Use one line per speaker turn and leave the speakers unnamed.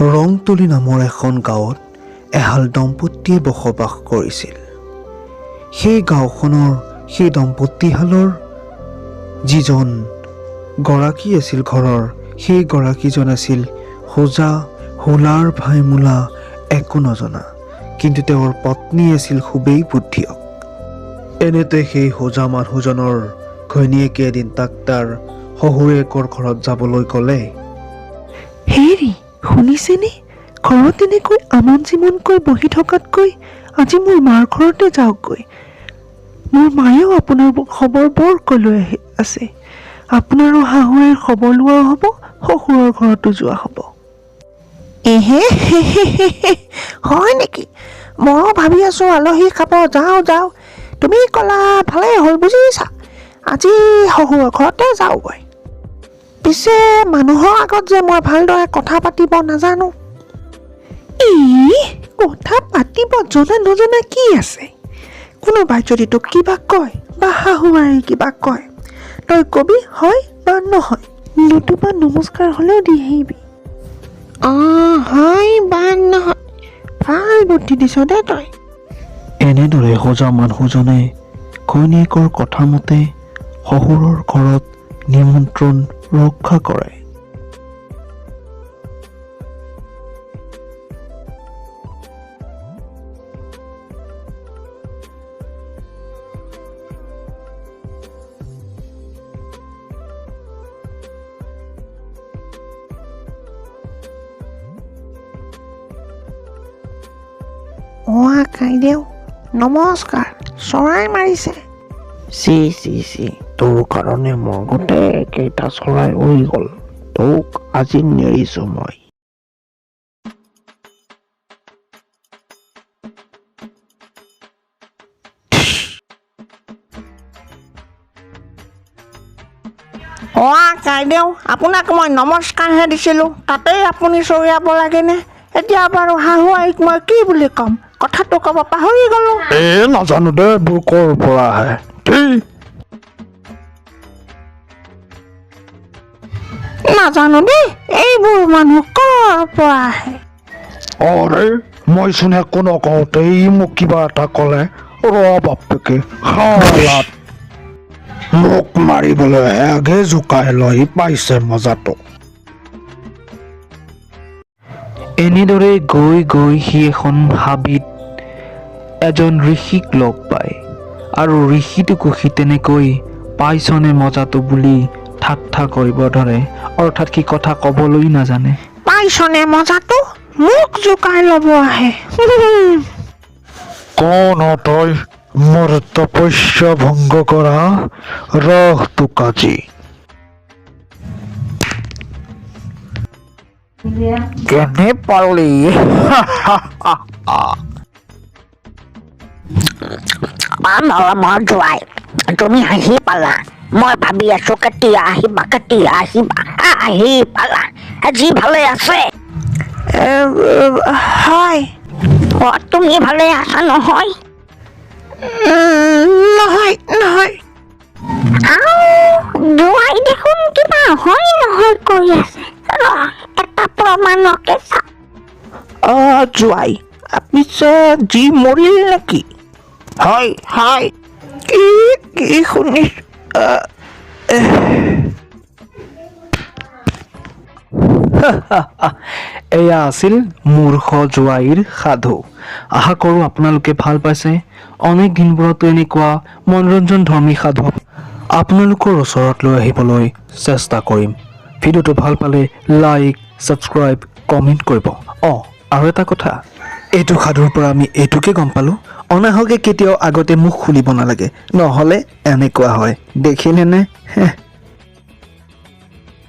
ৰংতুলি নামৰ এখন গাঁৱত এহাল দম্পতীয়ে বসবাস কৰিছিল। সেই গাঁওখনৰ সেই দম্পতীহালৰ যিজন গৰাকী আছিল ঘৰৰ, সেই গৰাকীজন আছিল হোজা হোলাৰ ভাইমূলা একো নজনা, কিন্তু তেওঁৰ পত্নী আছিল খুবেই বুদ্ধিয়ক। এনেতে সেই হোজা মানুহজনৰ ঘৈণীয়েকে এদিন তাক তাৰ শহুৰেকৰ ঘৰত যাবলৈ ক'লে।
হেৰি শুনিছেনে, ঘৰত এনেকৈ আমন জিমনকৈ বহি থকাতকৈ আজি মোৰ মাৰ ঘৰতে যাওকগৈ। মোৰ মায়েও আপোনাৰ খবৰ বৰকৈ লৈ আছে। আপোনাৰো শাহুৱেৰ খবৰ লোৱা হ'ব, শহুৰৰ ঘৰতো যোৱা হ'ব। হয় নেকি? ময়ো ভাবি আছোঁ আলহী খাব যাওঁ। তুমি ক'লা ভালেই হ'ল বুজিছা, আজি শহুৰৰ ঘৰতে যাওঁগৈ। পিছে মানুহৰ আগত যে মই ভালদৰে কথা পাতিব নাজানো। কথা পাতিব জনা নজনা কি আছে? কোনোবাই যদি তোক কিবা কয় বা শাহুৱাই কিবা কয়, তই কবি হয় বা নহয়, নতুবা নমস্কাৰ হ'লেও দি আহিবি। হয় বা নহয়, ভাল বুদ্ধি দিছ দে তই।
এনেদৰে হোজা মানুহজনে ঘৈণীয়েকৰ কথা মতে শহুৰৰ ঘৰত নিমন্ত্ৰণ ৰক্ষা কৰে।
কাইদেউ নমস্কাৰ, চৰাই মাৰিছে।
চি তোৰ কাৰণে মোৰ গোটেই কেইটা চৰাই উৰি গ'ল। তোক আজি নেৰিছো মই।
কাইদেউ আপোনাক মই নমস্কাৰহে দিছিলোঁ, তাতেই আপুনি চৰিয়াব লাগেনে? এতিয়া বাৰু শাহুৱাইক মই কি বুলি ক'ম, কথাটো ক'ব পাহৰি গ'লো।
নাজানো দে এইবোৰ ক'ৰ পৰা আহে।
নাজানো দেই এইবোৰ মানুহ ক'ৰ পৰা আহে।
অৰে মইচোন একো নকওঁতে ই মোক কিবা এটা ক'লে। বাপেকে শালাত মোক মাৰিবলৈ আগে জোকাই লৈ পাইছে মজাটো।
এনেদৰে গৈ সি এখন হাবিত এজন ঋষিক লগ পায়, আৰু ঋষিটোকো সি তেনেকৈ পাইছনে মজাটো বুলি ঠাট্টা কৰিব ধৰে, অৰ্থাৎ সি কথা ক'বলৈ নাজানে।
পাইছনে মজাটো, মোক জোকাই ল'ব আহে।
কোন তই মোৰ তপস্যা ভংগ কৰা? ৰহ তোক আজি। কেনে পালি?
জোৱাই তুমি আহি পালা। মই ভাবি আছো কেতিয়া আহিবা আহি পালা। আজি ভালে আছে?
হয়।
তুমি ভালে আছা নহয়?
নহয়।
জোৱাই দেখোন কিবা হয় নহয় কৰি আছে। এটা প্ৰমাণকে চা।
জোৱাই পিছে যি মৰিল নেকি?
হয়
কি শুনিছ?
এয়া আছিল মূৰ্খ জোৱাইৰ সাধু। আশা কৰোঁ আপোনালোকে ভাল পাইছে। অনেক দিনবোৰতো এনেকুৱা মনোৰঞ্জন ধৰ্মী সাধু আপোনালোকৰ ওচৰত লৈ আহিবলৈ চেষ্টা কৰিম। ভিডিঅ'টো ভাল পালে লাইক, ছাবস্ক্ৰাইব, কমেণ্ট কৰিব। আৰু এটা কথা, এইটো সাধুৰ পৰা আমি এইটোকে গম পালোঁ, অনাহকে কেতিয়াও আগতে মুখ খুলিব নালাগে, নহ'লে এনেকুৱা হয়। দেখিলেনে?